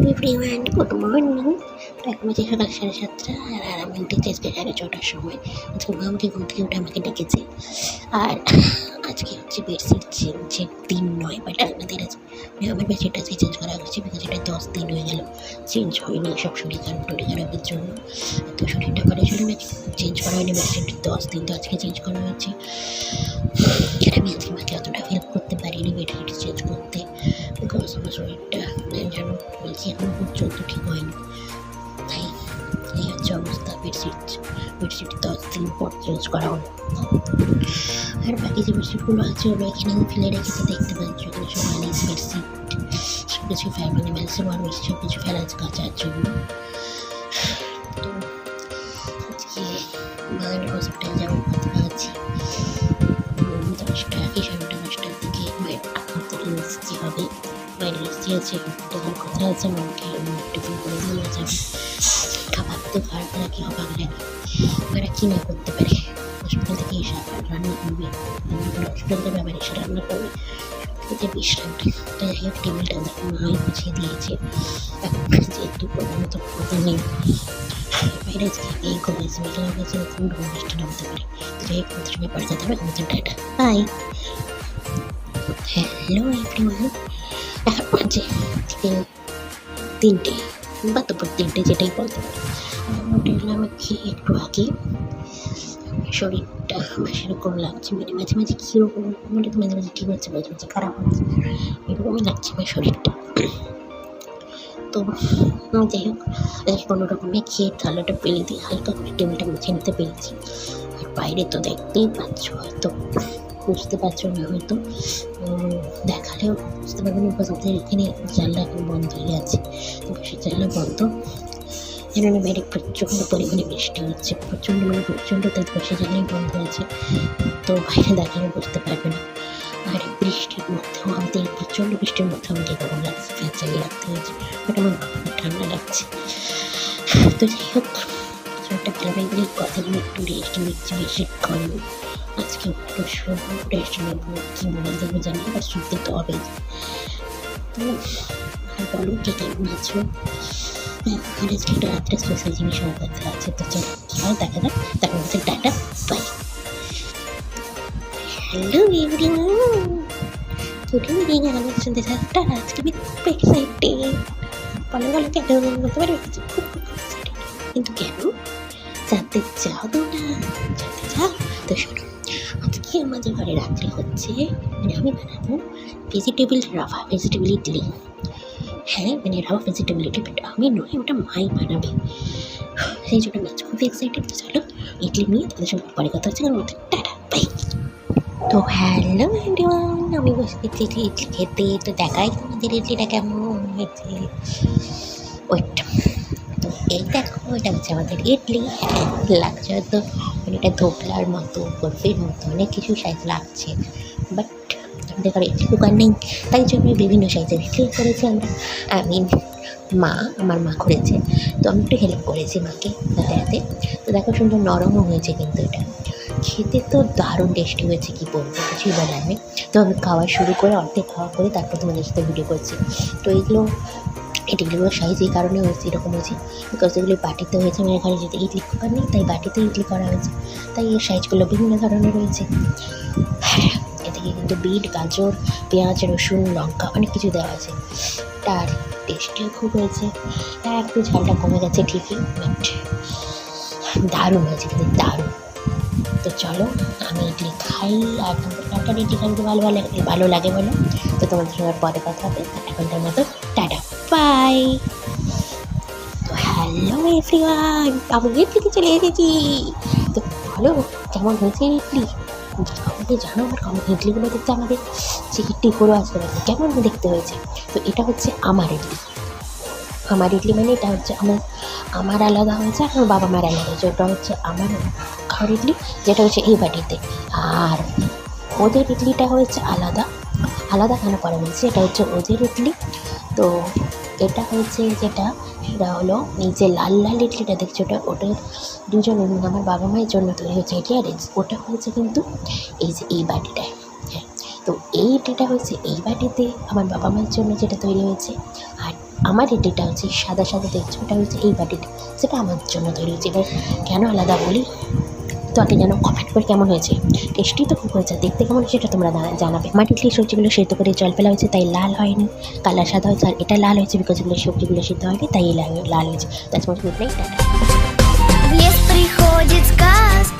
Everyone, good morning. তো এখন বাজে সকাল 7:30 আর আমি উঠেছি আজকে 6:30টার সময়। আজকে মা আমাকে ঘুম থেকে উঠে আমাকে ডেকেছে। আর আজকে হচ্ছে বেডশিট চেঞ্জের দিন নয়, বাট আমাদের আজ আমার বেডশিটটা আজকে চেঞ্জ করা হচ্ছে, বিকজ এটা 10 দিন হয়ে গেল চেঞ্জ হয়নি, সব শরীর খারাপের জন্য। তো শরীরটা ভালো ছিল না, চেঞ্জ করা হয়নি বেডশিট 10 দিন, তো আজকে চেঞ্জ করা হয়েছে। আর আমি আজকে মাকে অতটা হেল্প করতে পারিনি বেডশিট চেঞ্জ করতে, বিকজ আমার শরীরটা যেন বলছি এখনো পর্যন্ত ঠিক হয়নি। তাই এই হচ্ছে অবস্থা। বেডশিট 10 দিন পর চেঞ্জ করা হলো। আর বাকি যে বেডশিটগুলো আছে ওগুলো এখানে ফেলে রেখেছে, দেখতে পাচ্ছ এখানে সব আনিস বেডশিট সব কিছু ফ্যামিলি ম্যালসে ওয়ার বেশি সব কিছু ফেলা কাচার জন্য। তো আজকে মায়ের হসপিটাল যাওয়ার কথা আছে 10টা কি 10টার দিকে। মায়ের এসছি হবে, মায়ের এসছি আছে, দেখার কথা আছে। মাকে টিফিন করে দিয়ে যাবে, খাবার তো খারাপ লাগে, অবাক লাগে ওরা কী না করতে পারে। হসপিটাল থেকে এসে আবার রান্না করবে, হসপিটাল থেকে আবার এসে রান্না করবে, সবথেকে বিশ্রাম। তো যাই হোক, টেবিলটা দেখো মাই গুছিয়ে দিয়েছে, এখন যেহেতু কোনো মতো কথা নেই। বাইরে আজকে এই করেছে মেঘলা গেছে, এখন বৃষ্টি নামতে পারে। তো যাই হোক, আমাদের সময় পড়ে যেতে হবে, আমাদের টাটা বাই। হ্যালো এভরিওয়ান, এখন বাজে 3টে বা তারপর 3টে, যেটাই বলতে পারি। উঠে এলাম একটু আগে। শরীরটা আমার সেরকম লাগছে, মানে মাঝে মাঝে কীরকম, মানে মাঝে মাঝে ঠিক হচ্ছে, মাঝে মাঝে খারাপ হচ্ছে, এরকমই লাগছে আমার শরীরটা। তো যাই হোক, কোনো রকমে খেয়ে থালাটা পেলে দিয়ে হালকা করে টেবিলটা মুছে নিতে পেরেছি। আর বাইরে তো দেখতেই পাচ্ছ, হয়তো বুঝতে পারছো না, হয়তো দেখালেও বুঝতে পারবে না, বিকজ আমাদের এখানে জানলা এখন বন্ধ হয়ে আছে। তো সে জানলা বন্ধ, যেন বাইরে প্রচণ্ড পরিমাণে বৃষ্টি হচ্ছে, প্রচণ্ড তাই পাশে জানলাই বন্ধ আছে, তো বাইরে দেখালে বুঝতে পারবে না। আর বৃষ্টির মধ্যেও আমাদের প্রচণ্ড বৃষ্টির মধ্যে আমাকে গরম লাগছে, ফ্যান চালিয়ে রাখতে হয়েছে, বাট আমার ঠান্ডা লাগছে। তো যাই হোক, একটা ভালো কথাগুলো একটু রেস্ট নিচ্ছি বেশিক্ষণ। আজকে একটু রেস্ট নেব, কী বলে দেবো জানি, বা শুনতে তো হবেই। তো আর বলো, কে কেমন আছো? আর আজকে একটা রাত্রে স্পেশাল জিনিস আমার কাছে আছে, তো চলো কী হয় দেখা যাক। তারপর হচ্ছে tata bye. Hello everyone, good evening. আমাদের শুনতে চাচ্ছেন আজকে আমি খুব এক্সাইটেড। বলো কেন বলতে পারবে? খুব এক্সাইটেড, কিন্তু কেন জানতে চাও তো না? জানতে চাও তো শোনো। আজকে আমাদের ঘরে রাত্রে হচ্ছে, মানে আমি বানাবো রাভা ভেজিটেবল ইডলি। হ্যাঁ, মানে রাভা ভেজিটেবল ইডলি, বাট আমি নয়, ওটা মাই বানাবে। সেই জন্য আমি খুব এক্সাইটেড। তো চলো ইডলি নিয়ে তাদের সঙ্গে পরে কথা হচ্ছে, আমাদের টাটা বাই। তো হ্যালো এভরিওয়ান, আমি বসে গেছি ইডলি খেতে। তো দেখাই তোমাদের ইডলিটা কেমন হয়েছে। ওয়েট, তো এই দেখো, এটা হচ্ছে আমাদের ইডলি। লাগছে হয়তো মানে এটা ধোকলার মতো, বরফির মতো, অনেক কিছু সাইজ লাগছে, বাট আমাদের ঘরে ইডলি কুকার নেই, তাই জন্য বিভিন্ন সাইজের ইডলি করেছি আমরা। আমার মা করেছে, তো আমি একটু হেল্প করেছি মাকে হাতে হাতে। তো দেখো সুন্দর নরমও হয়েছে, কিন্তু এটা খেতে তো দারুণ টেস্টি হয়েছে, কী বলবো, কিছুই বলার নেই। তো আমি খাওয়া শুরু করে অর্ধেক খাওয়া করে তারপর তোমাদের সাথে ভিডিও করছি। তো এগুলোর সাইজ এই কারণে হয়েছে, এরকম হয়েছে বিকজ এগুলি বাটিতে হয়েছে। আমার ঘরে যেতে ইডলি কুকার নেই, তাই বাটিতে ইডলি করা হয়েছে, তাই এর সাইজগুলো বিভিন্ন ধরনের রয়েছে। হ্যাঁ, এদিকে কিন্তু বিট, গাজর, পেঁয়াজ, রসুন, লঙ্কা অনেক কিছু দেওয়া আছে। তার টেস্টিও খুব হয়েছে। একটু ঝালটা কমে গেছে ঠিকই, বাট দারুণ হয়েছে, কিন্তু দারুণ। তো চলো আমি ইডলি খাই, আর তোমাদের ইডলি খাইতে ভালো লাগে বলো। তো তোমাদের সঙ্গে পরে কথা হবে, এখনকার মতো টাটা বাই। তো হ্যালো এভরিওয়ান, আমি ইডলিতে চলে এসেছি। তো বলো কেমন হয়েছে ইডলি, আমাকে জানো। আমার ইডলিগুলো দেখতে আমাদের যে ইডলি করে আসতে পারে কেমন দেখতে হয়েছে। তো এটা হচ্ছে আমার ইডলি মানে এটা হচ্ছে আমার আলাদা হয়েছে, আর আমার বাবা মার আলাদা হয়েছে। ওটা হচ্ছে আমার খাওয়ার ইডলি, যেটা হচ্ছে এই বাটিতে। আর ওদের ইডলিটা হচ্ছে আলাদা কেন করা হয়েছে, এটা হচ্ছে ওদের ইডলি। তো এটা হচ্ছে সেটা হলো এই যে লাল ইডলিটা দেখছো, ওটা দুজন আমার বাবা মায়ের জন্য তৈরি হচ্ছে এটি। আর ওটা হয়েছে কিন্তু এই যে এই বাটিটায়। হ্যাঁ, তো এই ইডলিটা হচ্ছে এই বাটিতে আমার বাবা মায়ের জন্য যেটা তৈরি হয়েছে। আর আমার রুটিটা হচ্ছে সাদা সাদা দেখছো, ওটা হচ্ছে এই বাটিটা, সেটা আমার জন্য তৈরি হয়েছে। এবার কেন আলাদা বলি, তো আগে যেন কমেন্ট করে কেমন হয়েছে, টেস্টি তো খুব হয়েছে, দেখতে কেমন সেটা তোমরা জানাবে। আমার ইডলি সবজিগুলো সেদ্ধ করে জল ফেলা হয়েছে, তাই লাল হয়নি, কালার সাদা হয়েছে। আর এটা লাল হয়েছে বিকজ এগুলো সবজিগুলো সিদ্ধ হয়নি, তাই লাল হয়েছে। তাই গুড নাইট, টাটা। В лес приходит сказка.